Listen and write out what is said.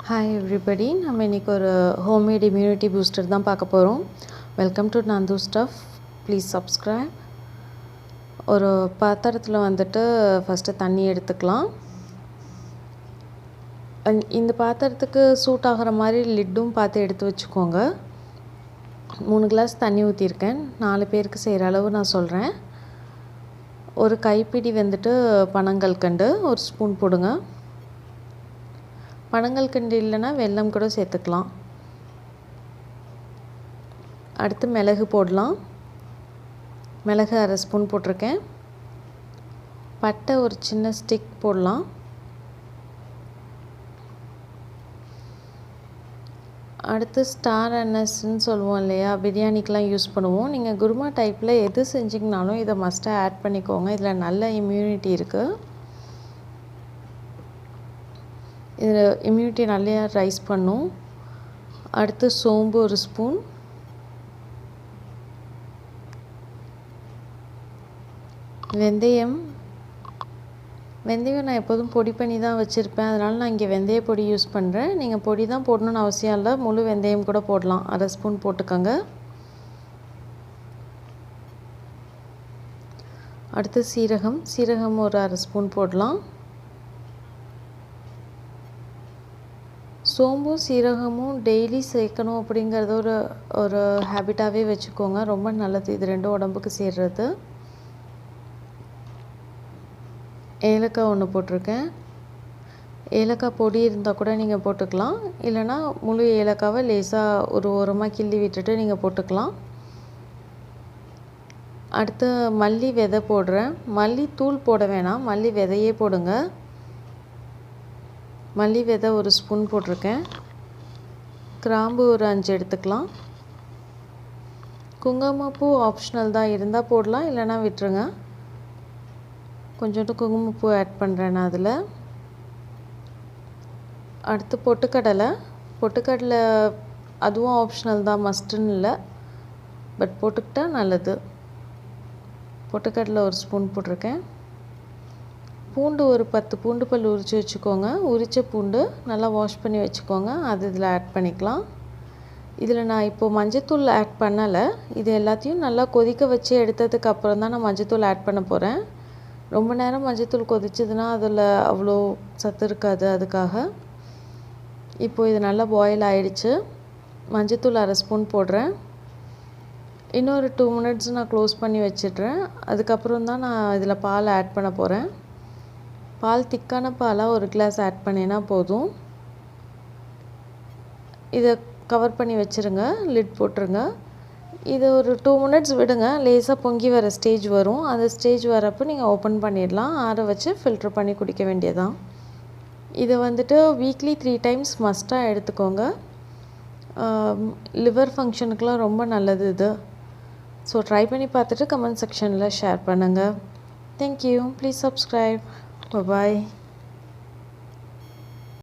Hi everybody, நம்ம இன்னைக்கு ஒரு homemade immunity booster தான் பார்க்க போறோம். Welcome to Nandu Stuff. Please subscribe. ஒரு பாத்திரத்துல வந்துட்டு ஃபர்ஸ்ட் தண்ணி எடுத்துக்கலாம். இந்த பாத்திரத்துக்கு சூட் ஆகுற மாதிரி லிட்டும் பார்த்து எடுத்து வச்சுக்கோங்க. 3 கிளாஸ் தண்ணி ஊத்திருக்கேன். 4 பேருக்கு செய்யற அளவு நான் சொல்றேன். ஒரு கைப்பிடி வந்துட்டு பனங்கல்கண்டு ஒரு ஸ்பூன் போடுங்க. பனங்கல்கண்டு இல்லைன்னா வெல்லம் கூட சேர்த்துக்கலாம். அடுத்து மிளகு போடலாம். மிளகு 1/2 ஸ்பூன் போட்டிருக்கேன். பட்டை ஒரு சின்ன ஸ்டிக் போடலாம். அடுத்து ஸ்டார் அனஸ்ன்னு சொல்லுவோம் இல்லையா, பிரியாணிக்கெலாம் யூஸ் பண்ணுவோம். நீங்கள் குருமா டைப்பில் எது செஞ்சிங்கனாலும் இதை மஸ்ட்டாக ஆட் பண்ணிக்கோங்க. இதில் நல்ல இம்யூனிட்டி இருக்குது. இதில் இம்யூனிட்டி நல்லா ரைஸ் பண்ணும். அடுத்து சோம்பு ஒரு ஸ்பூன், வெந்தயம் நான் எப்போதும் பொடி பண்ணி தான் வச்சுருப்பேன். அதனால் நான் இங்கே வெந்தய பொடி யூஸ் பண்ணுறேன். நீங்கள் பொடி தான் போடணுன்னு அவசியம் இல்லை, முழு வெந்தயம் கூட போடலாம். 1/2 ஸ்பூன் போட்டுக்கோங்க. அடுத்து சீரகம் ஒரு 1/2 ஸ்பூன் போடலாம். சோம்பும் சீரகமும் டெய்லி சேர்க்கணும் அப்படிங்கிறது ஒரு ஹேபிட்டாகவே வச்சுக்கோங்க. ரொம்ப நல்லது, இது ரெண்டும் உடம்புக்கு சேர்றது. ஏலக்காய் 1 போட்டிருக்கேன். ஏலக்காய் பொடி இருந்தால் கூட நீங்கள் போட்டுக்கலாம், இல்லைனா முழு ஏலக்காவை லேசாக ஒரு ஓரமாக கிள்ளி விட்டுட்டு நீங்கள் போட்டுக்கலாம். அடுத்து மல்லி விதை போடுறேன். மல்லி தூள் போட வேணாம், மல்லி விதையே போடுங்க. மல்லி விதை ஒரு ஸ்பூன் போட்டிருக்கேன். கிராம்பு ஒரு 5 எடுத்துக்கலாம். குங்குமப்பூ ஆப்ஷனல் தான், இருந்தால் போடலாம், இல்லைனா விட்டுருங்க. கொஞ்சோண்டு குங்குமப்பூ ஆட் பண்ணுறேன் நான் அதில். அடுத்து பொட்டுக்கடலை அதுவும் ஆப்ஷனல் தான், மஸ்ட்டுன்னு இல்லை, பட் போட்டுக்கிட்டா நல்லது. பொட்டுக்கடலை ஒரு ஸ்பூன் போட்டிருக்கேன். பூண்டு ஒரு 10 பூண்டு பல் உரித்து வச்சுக்கோங்க. உரித்த பூண்டு நல்லா வாஷ் பண்ணி வச்சுக்கோங்க. அது இதில் ஆட் பண்ணிக்கலாம். இதில் நான் இப்போது மஞ்சத்தூள் ஆட் பண்ணலை. இது எல்லாத்தையும் நல்லா கொதிக்க வச்சு எடுத்ததுக்கு அப்புறம் தான் நான் மஞ்சத்தூள் ஆட் பண்ண போகிறேன். ரொம்ப நேரம் மஞ்சத்தூள் கொதிச்சதுன்னா அதில் அவ்வளோ சத்து இருக்காது, அதுக்காக. இப்போது இது நல்லா பாயில் ஆகிடுச்சு. மஞ்சத்தூள் 1/2 ஸ்பூன் போடுறேன். இன்னொரு 2 மினிட்ஸ் நான் க்ளோஸ் பண்ணி வச்சிடுறேன். அதுக்கப்புறம் தான் நான் இதில் பால் ஆட் பண்ண போகிறேன். பால் திக்கான பாலாக 1 கிளாஸ் ஆட் பண்ணினா போதும். இதை கவர் பண்ணி வச்சுருங்க, லிட் போட்டுருங்க. இது ஒரு 2 மினிட்ஸ் விடுங்க. லேசாக பொங்கி வர ஸ்டேஜ் வரும். அந்த ஸ்டேஜ் வரப்போ நீங்கள் ஓப்பன் பண்ணிடலாம். ஆற வச்சு ஃபில்ட்ரு பண்ணி குடிக்க வேண்டியதான். இதை வந்துட்டு வீக்லி 3 டைம்ஸ் மஸ்ட்டாக எடுத்துக்கோங்க. லிவர் ஃபங்க்ஷனுக்கெலாம் ரொம்ப நல்லது இது. ஸோ ட்ரை பண்ணி பார்த்துட்டு கமெண்ட் செக்ஷனில் ஷேர் பண்ணுங்கள். தேங்க்யூ. Please subscribe. Bye-bye.